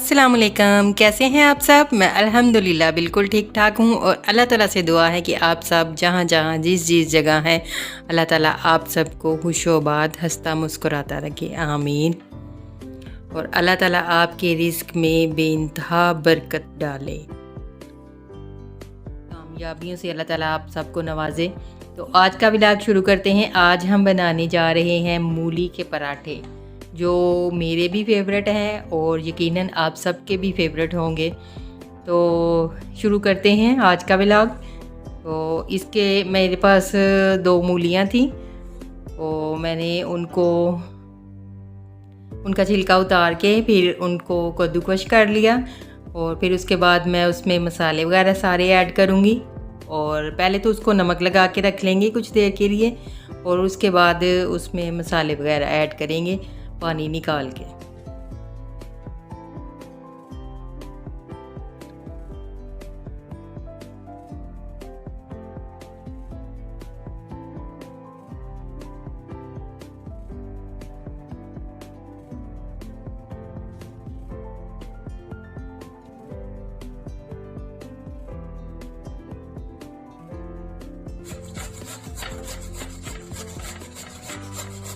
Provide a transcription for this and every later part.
अस्सलामुअलैकुम, कैसे हैं आप सब? मैं अल्हम्दुलिल्लाह बिल्कुल ठीक ठाक हूँ और अल्लाह ताला से दुआ है कि आप सब जहाँ जहाँ जिस जिस जगह हैं अल्लाह ताला आप सबको खुशोबाद हंसता मुस्कुराता रखे, आमीन। और अल्लाह ताला आपके रिस्क में बेइंतहा बरकत डाले, कामयाबियों से अल्लाह ताला आप सबको नवाजे। तो आज का व्लॉग शुरू करते हैं। आज हम बनाने जा रहे हैं मूली के पराठे, जो मेरे भी फेवरेट हैं और यकीनन आप सबके भी फेवरेट होंगे। तो शुरू करते हैं आज का व्लॉग। तो इसके मेरे पास 2 मूलियाँ थी, तो मैंने उनका छिलका उतार के फिर उनको कद्दूकस कर लिया और फिर उसके बाद मैं उसमें मसाले वगैरह सारे ऐड करूँगी। और पहले तो उसको नमक लगा के रख लेंगे कुछ देर के लिए और उसके बाद उसमें मसाले वगैरह ऐड करेंगे पानी निकाल के।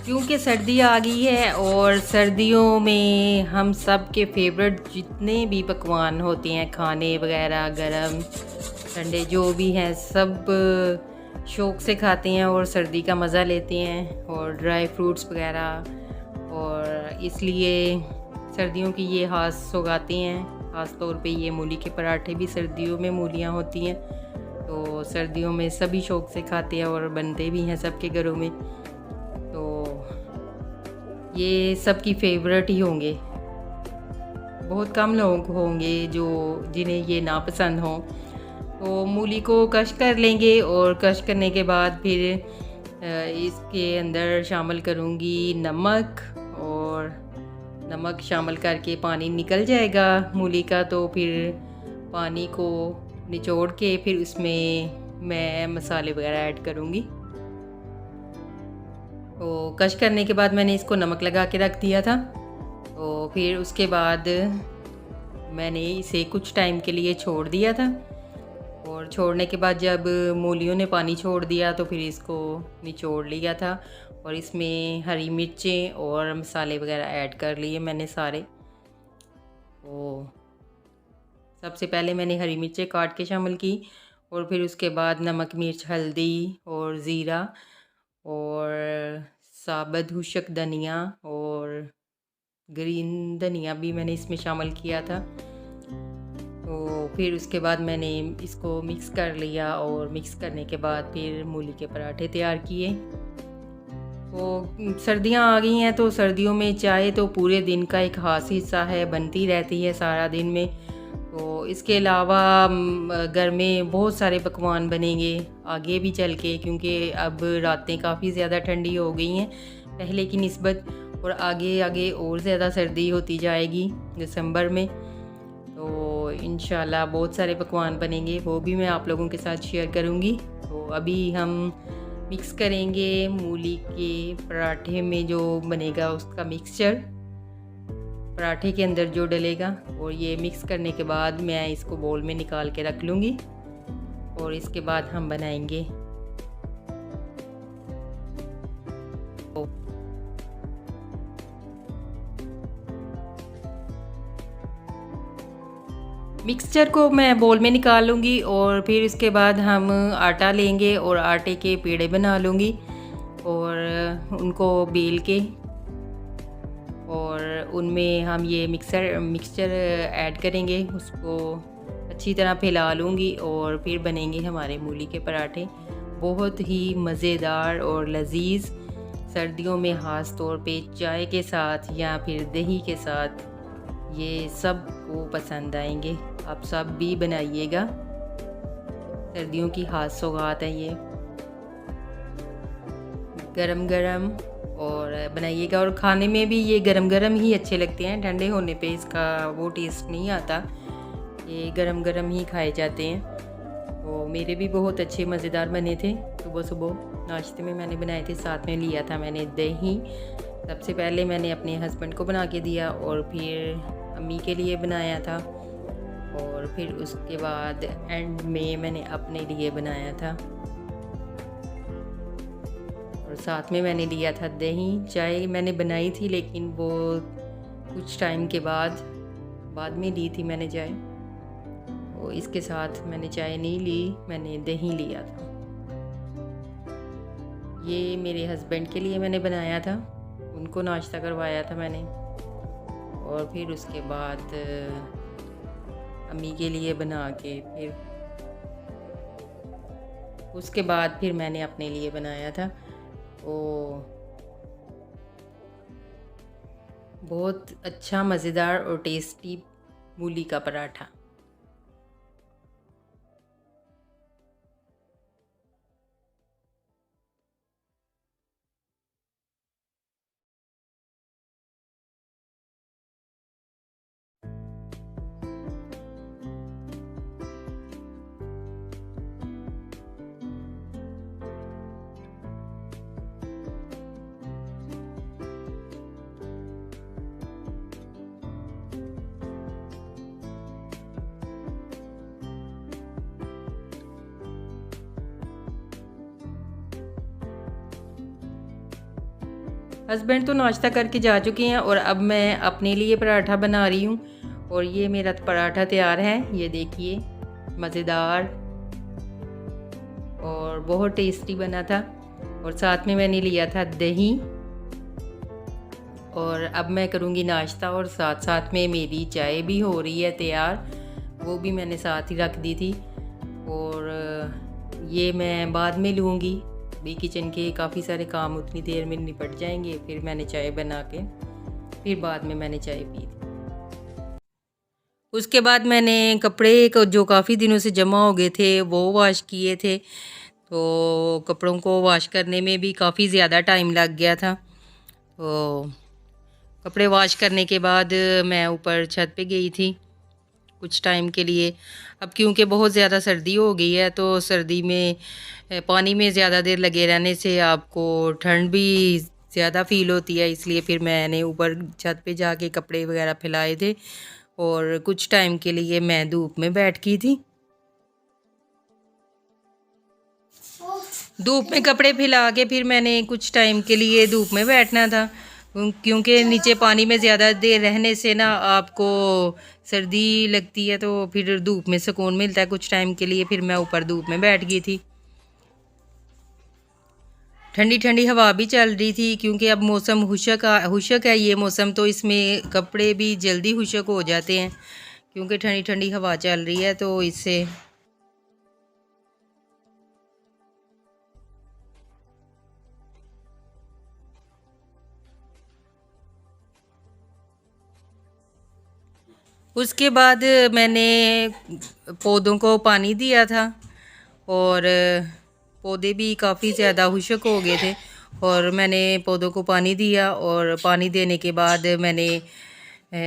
क्योंकि सर्दी आ गई है और सर्दियों में हम सब के फेवरेट जितने भी पकवान होते हैं, खाने वगैरह गरम ठंडे जो भी हैं, सब शौक़ से खाते हैं और सर्दी का मज़ा लेते हैं। और ड्राई फ्रूट्स वगैरह, और इसलिए सर्दियों की ये ख़ास सौगातें हैं। ख़ास तौर पे ये मूली के पराठे भी सर्दियों में मूलियाँ होती हैं, तो सर्दियों में सभी शौक़ से खाते हैं और बनते भी हैं सबके घरों में। तो ये सबकी फेवरेट ही होंगे, बहुत कम लोग होंगे जिन्हें ये ना पसंद हो। तो मूली को कश कर लेंगे और कश करने के बाद फिर इसके अंदर शामिल करूँगी नमक, और नमक शामिल करके पानी निकल जाएगा मूली का, तो फिर पानी को निचोड़ के फिर उसमें मैं मसाले वगैरह ऐड करूँगी। तो कश करने के बाद मैंने इसको नमक लगा के रख दिया था। तो फिर उसके बाद मैंने इसे कुछ टाइम के लिए छोड़ दिया था, और छोड़ने के बाद जब मूलियों ने पानी छोड़ दिया तो फिर इसको निचोड़ लिया था और इसमें हरी मिर्चें और मसाले वगैरह ऐड कर लिए मैंने सारे। तो सबसे पहले मैंने हरी मिर्चें काट के शामिल की और फिर उसके बाद नमक मिर्च हल्दी और ज़ीरा और साबुत खुश्क धनिया और ग्रीन धनिया भी मैंने इसमें शामिल किया था। तो फिर उसके बाद मैंने इसको मिक्स कर लिया और मिक्स करने के बाद फिर मूली के पराठे तैयार किए। तो सर्दियां आ गई हैं, तो सर्दियों में चाय तो पूरे दिन का एक ख़ास हिस्सा है, बनती रहती है सारा दिन में। तो इसके अलावा घर में बहुत सारे पकवान बनेंगे आगे भी चल के, क्योंकि अब रातें काफ़ी ज़्यादा ठंडी हो गई हैं पहले की निस्बत, और आगे आगे और ज़्यादा सर्दी होती जाएगी दिसंबर में। तो इंशाल्लाह बहुत सारे पकवान बनेंगे, वो भी मैं आप लोगों के साथ शेयर करूँगी। तो अभी हम मिक्स करेंगे मूली के पराठे में जो बनेगा उसका मिक्सचर, पराठे के अंदर जो डलेगा। और ये मिक्स करने के बाद मैं इसको बोल में निकाल के रख लूँगी और इसके बाद हम बनाएंगे। मिक्सचर को मैं बोल में निकाल लूँगी और फिर इसके बाद हम आटा लेंगे और आटे के पेड़े बना लूँगी और उनको बेल के, और उनमें हम ये मिक्सचर ऐड करेंगे, उसको अच्छी तरह फैला लूँगी और फिर बनेंगे हमारे मूली के पराठे। बहुत ही मज़ेदार और लजीज, सर्दियों में ख़ास तौर पे चाय के साथ या फिर दही के साथ ये सब को पसंद आएंगे। आप सब भी बनाइएगा, सर्दियों की ख़ास सौगात है ये, गरम गरम और बनाइएगा। और खाने में भी ये गरम गरम ही अच्छे लगते हैं, ठंडे होने पे इसका वो टेस्ट नहीं आता, ये गरम गरम ही खाए जाते हैं। तो मेरे भी बहुत अच्छे मज़ेदार बने थे। सुबह सुबह नाश्ते में मैंने बनाए थे, साथ में लिया था मैंने दही। सबसे पहले मैंने अपने हस्बैंड को बना के दिया और फिर अम्मी के लिए बनाया था, और फिर उसके बाद एंड में मैंने अपने लिए बनाया था। और साथ में मैंने लिया था दही। चाय मैंने बनाई थी, लेकिन वो कुछ टाइम के बाद में ली थी मैंने चाय। तो इसके साथ मैंने चाय नहीं ली, मैंने दही लिया था। ये मेरे हस्बैंड के लिए मैंने बनाया था, उनको नाश्ता करवाया था मैंने। और फिर उसके बाद अम्मी के लिए बना के उसके बाद फिर मैंने अपने लिए बनाया था। तो बहुत अच्छा, मज़ेदार और टेस्टी मूली का पराठा। हस्बैंड तो नाश्ता करके जा चुके हैं और अब मैं अपने लिए पराठा बना रही हूँ। और ये मेरा पराठा तैयार है, ये देखिए, मज़ेदार और बहुत टेस्टी बना था। और साथ में मैंने लिया था दही। और अब मैं करूँगी नाश्ता, और साथ साथ में मेरी चाय भी हो रही है तैयार, वो भी मैंने साथ ही रख दी थी। और ये मैं बाद में लूँगी, भी किचन के काफ़ी सारे काम उतनी देर में निपट जाएंगे। फिर मैंने चाय बना के फिर बाद में मैंने चाय पी थी। उसके बाद मैंने कपड़े को जो काफ़ी दिनों से जमा हो गए थे वो वॉश किए थे। तो कपड़ों को वॉश करने में भी काफ़ी ज़्यादा टाइम लग गया था। तो कपड़े वॉश करने के बाद मैं ऊपर छत पे गई थी कुछ टाइम के लिए। अब क्योंकि बहुत ज़्यादा सर्दी हो गई है, तो सर्दी में पानी में ज़्यादा देर लगे रहने से आपको ठंड भी ज़्यादा फ़ील होती है, इसलिए फिर मैंने ऊपर छत पे जाके कपड़े वगैरह फैलाए थे और कुछ टाइम के लिए मैं धूप में बैठ गई थी। धूप में कपड़े फैला के फिर मैंने कुछ टाइम के लिए धूप में बैठना था, क्योंकि नीचे पानी में ज़्यादा देर रहने से ना आपको सर्दी लगती है, तो फिर धूप में सुकून मिलता है कुछ टाइम के लिए। फिर मैं ऊपर धूप में बैठ गई थी। ठंडी ठंडी हवा भी चल रही थी, क्योंकि अब मौसम खुशक है ये मौसम, तो इसमें कपड़े भी जल्दी खुशक हो जाते हैं, क्योंकि ठंडी ठंडी हवा चल रही है तो इससे। उसके बाद मैंने पौधों को पानी दिया था, और पौधे भी काफ़ी ज़्यादा खुशक हो गए थे। और मैंने पौधों को पानी दिया, और पानी देने के बाद मैंने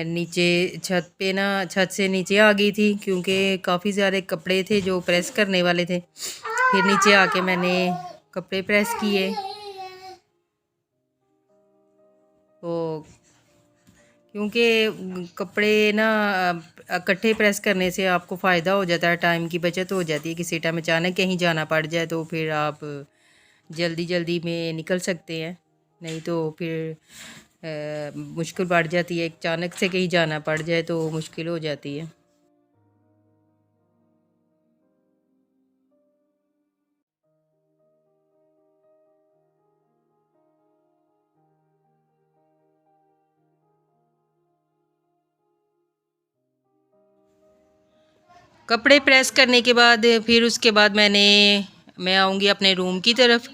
नीचे छत से नीचे आ गई थी, क्योंकि काफ़ी सारे कपड़े थे जो प्रेस करने वाले थे। फिर नीचे आके मैंने कपड़े प्रेस किए। तो क्योंकि कपड़े ना इकट्ठे प्रेस करने से आपको फ़ायदा हो जाता है, टाइम की बचत हो जाती है। किसी टाइम अचानक कहीं जाना पड़ जाए तो फिर आप जल्दी जल्दी में निकल सकते हैं, नहीं तो फिर मुश्किल बढ़ जाती है। अचानक से कहीं जाना पड़ जाए तो मुश्किल हो जाती है। कपड़े प्रेस करने के बाद फिर उसके बाद मैं आऊँगी अपने रूम की तरफ,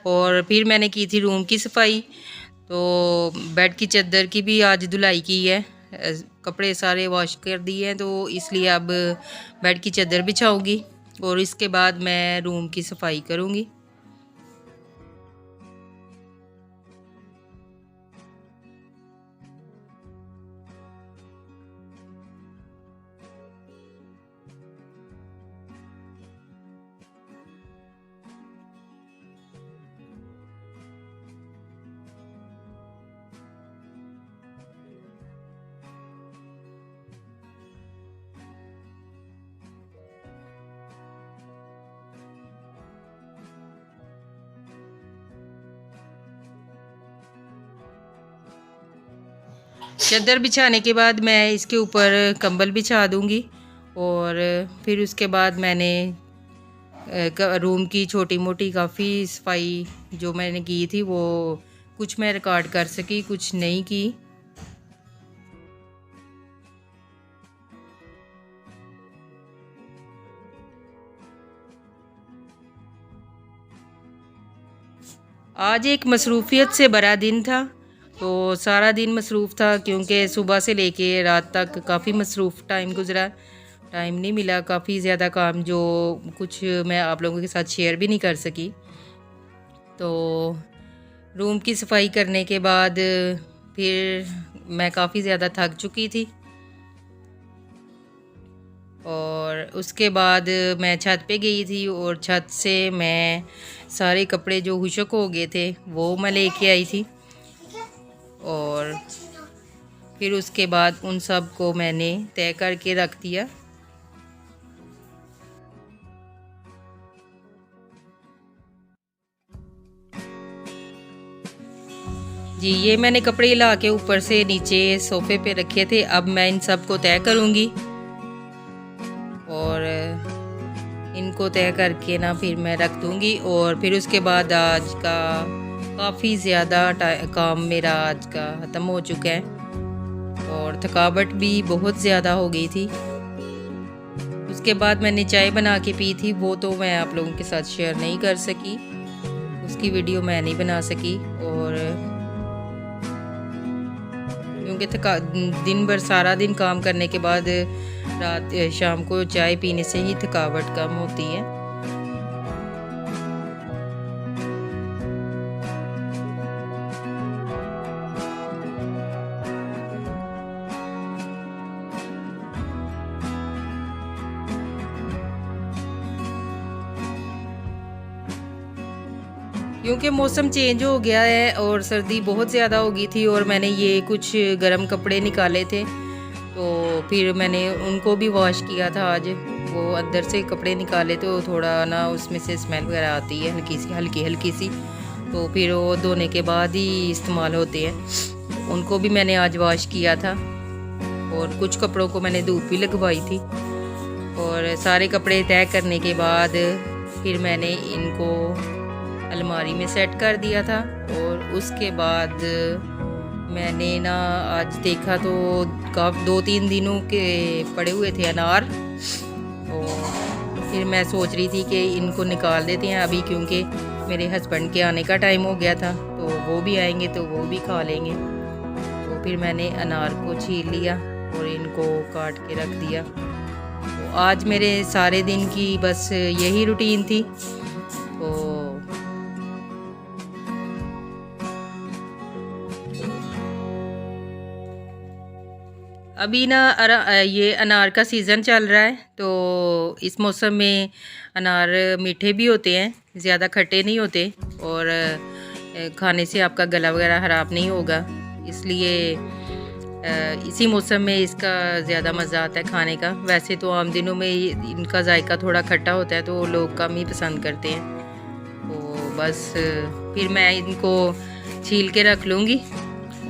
और फिर मैंने की थी रूम की सफाई। तो बेड की चादर की भी आज धुलाई की है, कपड़े सारे वॉश कर दिए हैं, तो इसलिए अब बेड की चादर बिछाऊंगी और इसके बाद मैं रूम की सफाई करूँगी। चादर बिछाने के बाद मैं इसके ऊपर कंबल बिछा दूंगी और फिर उसके बाद मैंने रूम की छोटी मोटी काफ़ी सफाई जो मैंने की थी वो कुछ मैं रिकॉर्ड कर सकी, कुछ नहीं की। आज एक मसरूफियत से भरा दिन था, तो सारा दिन मसरूफ़ था क्योंकि सुबह से लेके रात तक काफ़ी मसरूफ़ टाइम गुज़रा। टाइम नहीं मिला, काफ़ी ज़्यादा काम जो कुछ मैं आप लोगों के साथ शेयर भी नहीं कर सकी। तो रूम की सफाई करने के बाद फिर मैं काफ़ी ज़्यादा थक चुकी थी और उसके बाद मैं छत पे गई थी और छत से मैं सारे कपड़े जो खुशक हो गए थे वो मैं लेके आई थी और फिर उसके बाद उन सब को मैंने तय करके रख दिया। जी, ये मैंने कपड़े ला के ऊपर से नीचे सोफे पे रखे थे। अब मैं इन सब को तय करूँगी और इनको तय करके ना फिर मैं रख दूँगी और फिर उसके बाद आज का काफ़ी ज़्यादा काम मेरा आज का ख़त्म हो चुका है और थकावट भी बहुत ज़्यादा हो गई थी। उसके बाद मैंने चाय बना के पी थी, वो तो मैं आप लोगों के साथ शेयर नहीं कर सकी, उसकी वीडियो मैं नहीं बना सकी और क्योंकि दिन भर सारा दिन काम करने के बाद रात शाम को चाय पीने से ही थकावट कम होती है। क्योंकि मौसम चेंज हो गया है और सर्दी बहुत ज़्यादा हो गई थी और मैंने ये कुछ गर्म कपड़े निकाले थे तो फिर मैंने उनको भी वॉश किया था आज। वो अंदर से कपड़े निकाले तो थोड़ा ना उसमें से स्मेल वगैरह आती है हल्की सी, तो फिर वो धोने के बाद ही इस्तेमाल होते हैं। उनको भी मैंने आज वॉश किया था और कुछ कपड़ों को मैंने धूप भी लगवाई थी और सारे कपड़े तय करने के बाद फिर मैंने इनको अलमारी में सेट कर दिया था और उसके बाद मैंने ना आज देखा तो 2-3 दिनों के पड़े हुए थे अनार और फिर मैं सोच रही थी कि इनको निकाल देते हैं अभी, क्योंकि मेरे हस्बैंड के आने का टाइम हो गया था तो वो भी आएंगे तो वो भी खा लेंगे। तो फिर मैंने अनार को छील लिया और इनको काट के रख दिया। तो आज मेरे सारे दिन की बस यही रूटीन थी। तो अभी ना ये अनार का सीज़न चल रहा है तो इस मौसम में अनार मीठे भी होते हैं, ज़्यादा खट्टे नहीं होते और खाने से आपका गला वगैरह ख़राब नहीं होगा, इसलिए इसी मौसम में इसका ज़्यादा मज़ा आता है खाने का। वैसे तो आम दिनों में इनका जायका थोड़ा खट्टा होता है तो लोग कम ही पसंद करते हैं। तो बस फिर मैं इनको छील के रख लूँगी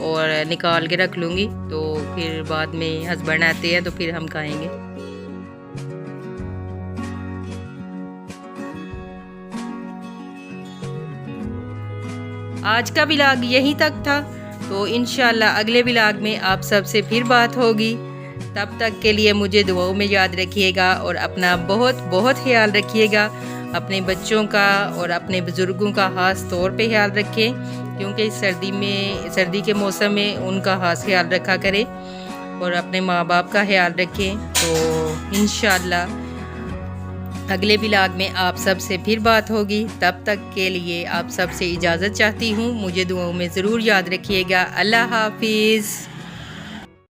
और निकाल के रख लूँगी, तो फिर बाद में हस्बैंड आते हैं तो फिर हम खाएंगे। आज का व्लॉग यहीं तक था, तो इंशाल्लाह अगले व्लॉग में आप सबसे फिर बात होगी। तब तक के लिए मुझे दुआओं में याद रखिएगा और अपना बहुत बहुत ख्याल रखिएगा। अपने बच्चों का और अपने बुज़ुर्गों का ख़ास तौर पे ख्याल रखें, क्योंकि सर्दी के मौसम में उनका ख़ास ख्याल रखा करें और अपने माँ बाप का ख्याल रखें। तो इंशाल्लाह अगले व्लॉग में आप सब से फिर बात होगी। तब तक के लिए आप सब से इजाज़त चाहती हूँ। मुझे दुआओं में ज़रूर याद रखिएगा। अल्लाह हाफिज़।